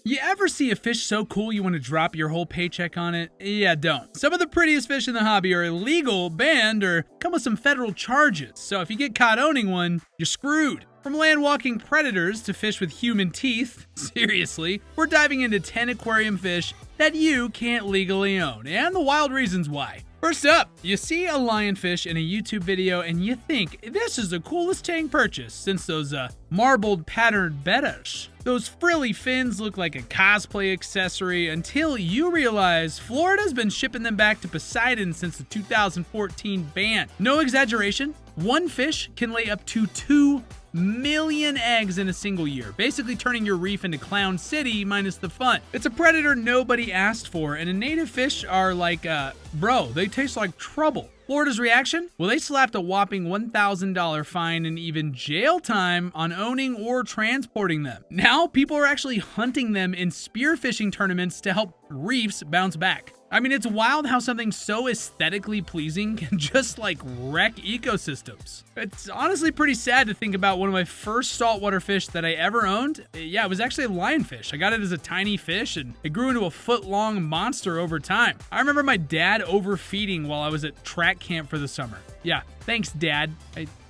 You ever see a fish so cool you want to drop your whole paycheck on it? Yeah, don't. Some of the prettiest fish in the hobby are illegal, banned, or come with some federal charges. So if you get caught owning one, you're screwed. From land-walking predators to fish with human teeth, seriously, we're diving into 10 aquarium fish that you can't legally own, and the wild reasons why. First up, you see a lionfish in a YouTube video and you think, this is the coolest tank purchase since those marbled patterned bettas. Those frilly fins look like a cosplay accessory until you realize Florida's been shipping them back to Poseidon since the 2014 ban. No exaggeration, one fish can lay up to 2 million eggs in a single year, basically turning your reef into Clown City minus the fun. It's a predator nobody asked for, and a native fish are like, bro, they taste like trouble. Florida's reaction? Well, they slapped a whopping $1,000 fine and even jail time on owning or transporting them. Now, people are actually hunting them in spearfishing tournaments to help reefs bounce back. I mean, it's wild how something so aesthetically pleasing can just like wreck ecosystems. It's honestly pretty sad to think about one of my first saltwater fish that I ever owned. Yeah, it was actually a lionfish. I got it as a tiny fish and it grew into a foot-long monster over time. I remember my dad overfeeding while I was at track camp for the summer. Yeah, thanks, Dad.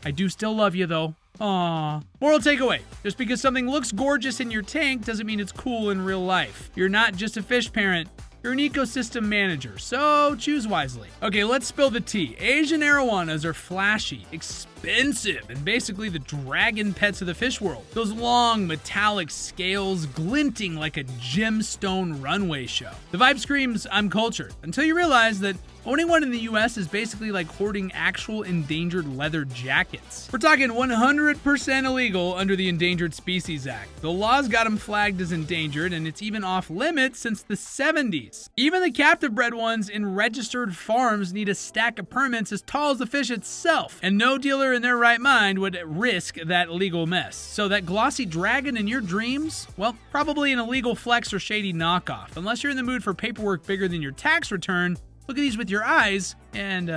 I do still love you though. Aww. Moral takeaway, just because something looks gorgeous in your tank doesn't mean it's cool in real life. You're not just a fish parent. You're an ecosystem manager, so choose wisely. Okay, let's spill the tea. Asian Arowanas are flashy, expensive, and basically the dragon pets of the fish world. Those long, metallic scales glinting like a gemstone runway show. The vibe screams, I'm cultured, until you realize that owning one in the US is basically like hoarding actual endangered leather jackets. We're talking 100% illegal under the Endangered Species Act. The law's got them flagged as endangered, and it's even off limits since the 70s. Even the captive bred ones in registered farms need a stack of permits as tall as the fish itself, and no dealer in their right mind would risk that legal mess. So that glossy dragon in your dreams? Well, probably an illegal flex or shady knockoff. Unless you're in the mood for paperwork bigger than your tax return, look at these with your eyes and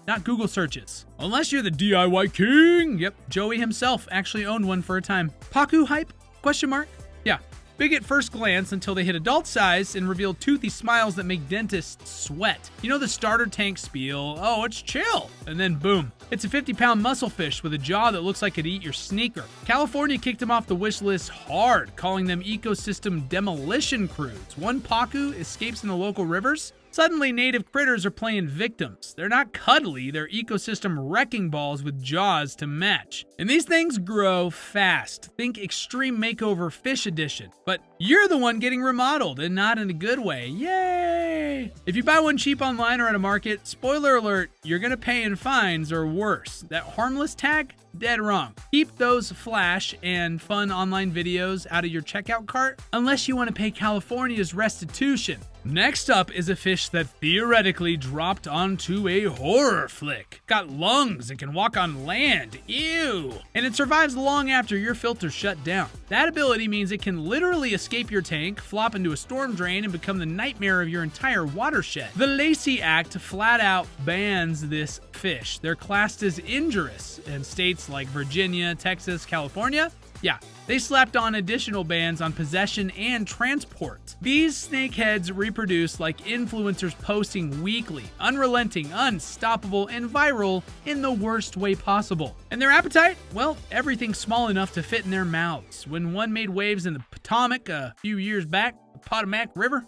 not Google searches. Unless you're the DIY king. Yep, Joey himself actually owned one for a time. Paku hype? Question mark? Yeah. Big at first glance until they hit adult size and reveal toothy smiles that make dentists sweat. You know the starter tank spiel, oh, it's chill. And then boom, it's a 50-pound musclefish with a jaw that looks like it'd eat your sneaker. California kicked them off the wish list hard, calling them ecosystem demolition crews. One Paku escapes in the local rivers. Suddenly, native critters are playing victims. They're not cuddly, they're ecosystem wrecking balls with jaws to match. And these things grow fast. Think Extreme Makeover Fish Edition. But you're the one getting remodeled, and not in a good way. Yay! If you buy one cheap online or at a market, spoiler alert, you're gonna pay in fines or worse. That harmless tag? Dead wrong. Keep those flash and fun online videos out of your checkout cart, unless you want to pay California's restitution. Next up is a fish that theoretically dropped onto a horror flick. Got lungs and can walk on land. Ew. And it survives long after your filter's shut down. That ability means it can literally escape your tank, flop into a storm drain, and become the nightmare of your entire watershed. The Lacey Act flat out bans this fish. They're classed as injurious in states like Virginia, Texas, California. Yeah, they slapped on additional bans on possession and transport. These snakeheads reproduce like influencers posting weekly, unrelenting, unstoppable, and viral in the worst way possible. And their appetite? Well, everything small enough to fit in their mouths. When one made waves in the Potomac a few years back, the Potomac River,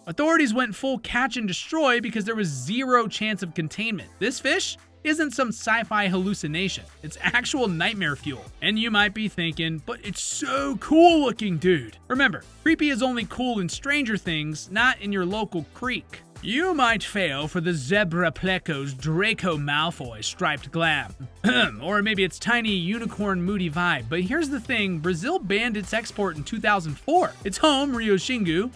authorities went full catch and destroy because there was zero chance of containment. This fish isn't some sci-fi hallucination. It's actual nightmare fuel. And you might be thinking, but it's so cool looking, dude. Remember, creepy is only cool in Stranger Things, not in your local creek. You might fail for the Zebra Pleco's Draco Malfoy striped glam. Or maybe it's tiny unicorn moody vibe. But here's the thing, Brazil banned its export in 2004. Its home, Ryuxingu,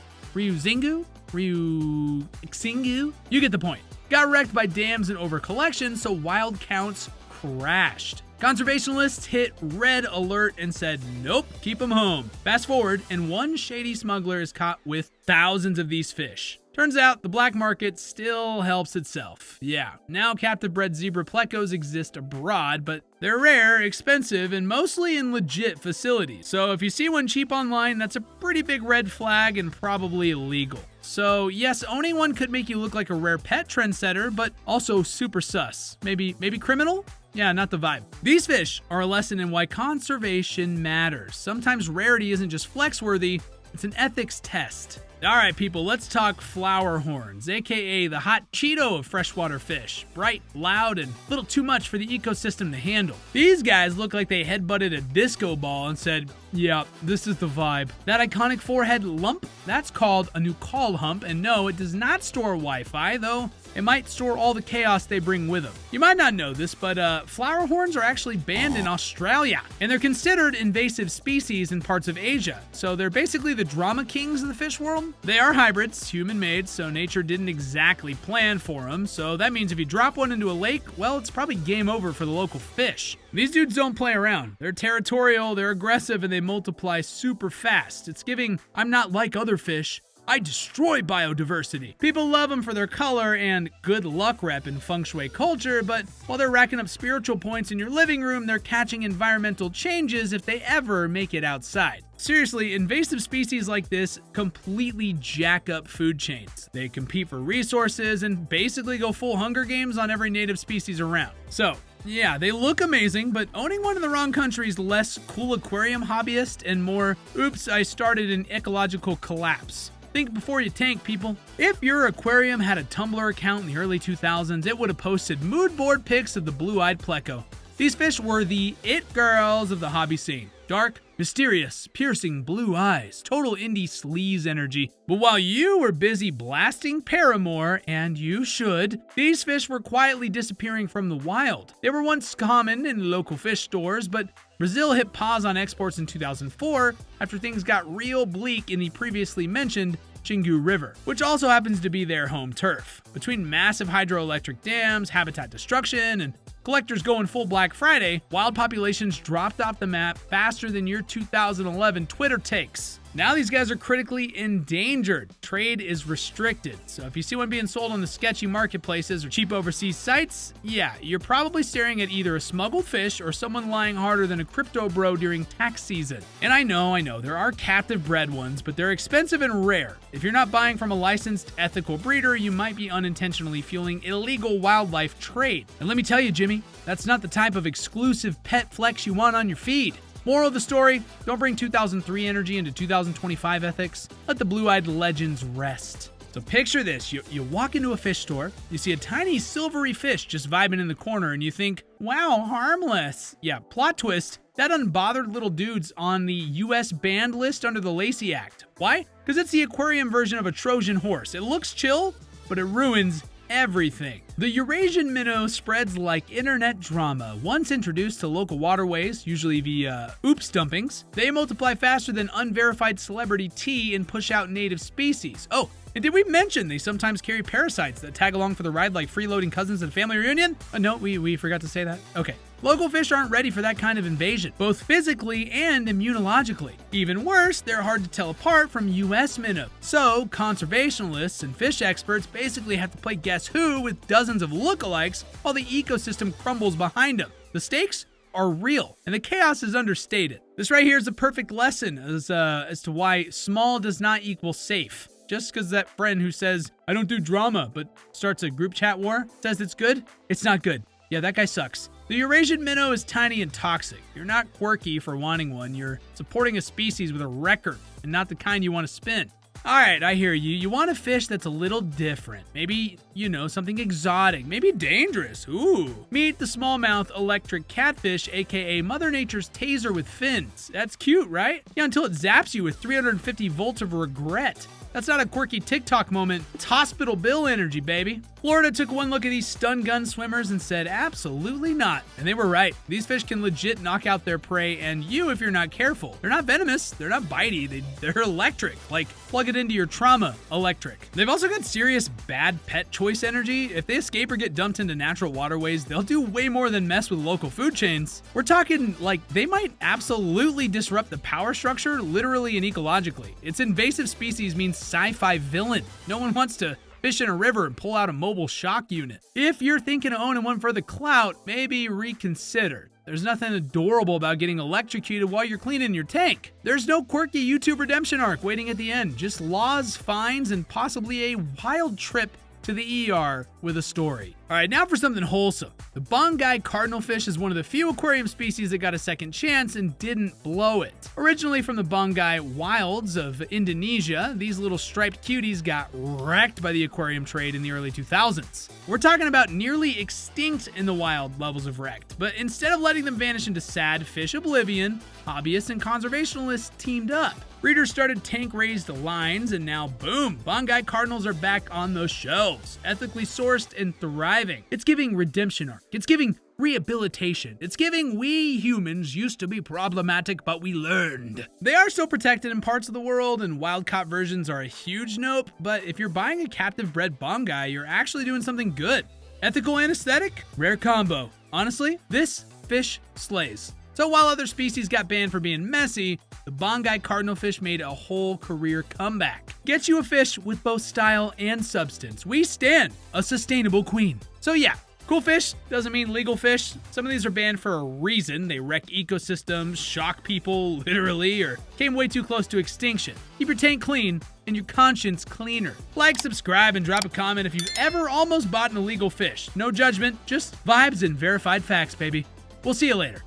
you get the point. Got wrecked by dams and overcollection, so wild counts crashed. Conservationists hit red alert and said, nope, keep them home. Fast forward, and one shady smuggler is caught with thousands of these fish. Turns out the black market still helps itself. Yeah, now captive bred zebra plecos exist abroad, but they're rare, expensive, and mostly in legit facilities. So if you see one cheap online, that's a pretty big red flag and probably illegal. So yes, owning one could make you look like a rare pet trendsetter, but also super sus. Maybe criminal? Yeah, not the vibe. These fish are a lesson in why conservation matters. Sometimes rarity isn't just flex-worthy, it's an ethics test. All right, people, let's talk flower horns, aka the hot Cheeto of freshwater fish. Bright, loud, and a little too much for the ecosystem to handle. These guys look like they headbutted a disco ball and said, yeah, this is the vibe. That iconic forehead lump, that's called a nucall hump, and no, it does not store Wi-Fi, though it might store all the chaos they bring with them. You might not know this, but flower horns are actually banned in Australia, and they're considered invasive species in parts of Asia. So they're basically the drama kings of the fish world. They are hybrids, human-made, so nature didn't exactly plan for them. So that means if you drop one into a lake, well, it's probably game over for the local fish. These dudes don't play around. They're territorial, they're aggressive, and they multiply super fast. It's giving, I'm not like other fish, I destroy biodiversity. People love them for their color and good luck rep in feng shui culture, but while they're racking up spiritual points in your living room, they're catching environmental changes if they ever make it outside. Seriously, invasive species like this completely jack up food chains. They compete for resources and basically go full Hunger Games on every native species around. So, yeah, they look amazing, but owning one in the wrong country is less cool aquarium hobbyist and more, oops, I started an ecological collapse. Think before you tank, people. If your aquarium had a Tumblr account in the early 2000s, it would have posted mood board pics of the blue-eyed Pleco. These fish were the it girls of the hobby scene. Dark, mysterious, piercing blue eyes, total indie sleaze energy. But while you were busy blasting Paramore, and you should, these fish were quietly disappearing from the wild. They were once common in local fish stores, but Brazil hit pause on exports in 2004 after things got real bleak in the previously mentioned Xingu River, which also happens to be their home turf. Between massive hydroelectric dams, habitat destruction, and collectors going full Black Friday, wild populations dropped off the map faster than your 2011 Twitter takes. Now these guys are critically endangered. Trade is restricted. So if you see one being sold on the sketchy marketplaces or cheap overseas sites, yeah, you're probably staring at either a smuggled fish or someone lying harder than a crypto bro during tax season. And I know, there are captive bred ones, but they're expensive and rare. If you're not buying from a licensed ethical breeder, you might be unintentionally fueling illegal wildlife trade. And let me tell you, Jimmy, that's not the type of exclusive pet flex you want on your feed. Moral of the story, don't bring 2003 energy into 2025 ethics. Let the blue-eyed legends rest. So picture this, you walk into a fish store, you see a tiny silvery fish just vibing in the corner, and you think, wow, harmless. Yeah, plot twist, that unbothered little dude's on the US banned list under the Lacey Act. Why? Because it's the aquarium version of a Trojan horse. It looks chill, but it ruins everything. The Eurasian Minnow spreads like internet drama. Once introduced to local waterways, usually via oops dumpings, they multiply faster than unverified celebrity tea and push out native species. Oh, and did we mention they sometimes carry parasites that tag along for the ride like freeloading cousins at a family reunion? No, we forgot to say that. Okay. Local fish aren't ready for that kind of invasion, both physically and immunologically. Even worse, they're hard to tell apart from US minnows. So, conservationists and fish experts basically have to play guess who with dozens of lookalikes while the ecosystem crumbles behind them. The stakes are real, and the chaos is understated. This right here is a perfect lesson as to why small does not equal safe. Just because that friend who says, I don't do drama, but starts a group chat war, says it's good, it's not good. Yeah, that guy sucks. The Eurasian Minnow is tiny and toxic. You're not quirky for wanting one. You're supporting a species with a record, and not the kind you want to spin. Alright, I hear you. You want a fish that's a little different. Maybe, something exotic. Maybe dangerous. Ooh. Meet the smallmouth electric catfish, aka Mother Nature's taser with fins. That's cute, right? Yeah, until it zaps you with 350 volts of regret. That's not a quirky TikTok moment. It's hospital bill energy, baby. Florida took one look at these stun gun swimmers and said, absolutely not. And they were right. These fish can legit knock out their prey and you if you're not careful. They're not venomous. They're not bitey. They're electric. Like, plug it it into your trauma electric. They've also got serious bad pet choice energy. If they escape or get dumped into natural waterways, they'll do way more than mess with local food chains. We're talking like they might absolutely disrupt the power structure, literally and ecologically. Its invasive species means sci-fi villain. No one wants to fish in a river and pull out a mobile shock unit. If you're thinking of owning one for the clout, maybe reconsider. There's nothing adorable about getting electrocuted while you're cleaning your tank. There's no quirky YouTube redemption arc waiting at the end, just laws, fines, and possibly a wild trip to the ER with a story. All right, now for something wholesome. The Bongai Cardinal fish is one of the few aquarium species that got a second chance and didn't blow it. Originally from the Bongai wilds of Indonesia, these little striped cuties got wrecked by the aquarium trade in the early 2000s. We're talking about nearly extinct in the wild levels of wrecked, but instead of letting them vanish into sad fish oblivion, hobbyists and conservationists teamed up. Breeders started tank-raised lines, and now, boom, Bongai Cardinals are back on those shelves, ethically sourced and thriving. It's giving redemption arc. It's giving rehabilitation. It's giving we humans used to be problematic, but we learned. They are still protected in parts of the world, and wild-caught versions are a huge nope, but if you're buying a captive-bred Bongai, you're actually doing something good. Ethical and aesthetic? Rare combo. Honestly, this fish slays. So while other species got banned for being messy, the Bongai Cardinal fish made a whole career comeback. Get you a fish with both style and substance. We stand a sustainable queen. So yeah, cool fish doesn't mean legal fish. Some of these are banned for a reason. They wreck ecosystems, shock people, literally, or came way too close to extinction. Keep your tank clean and your conscience cleaner. Like, subscribe, and drop a comment if you've ever almost bought an illegal fish. No judgment, just vibes and verified facts, baby. We'll see you later.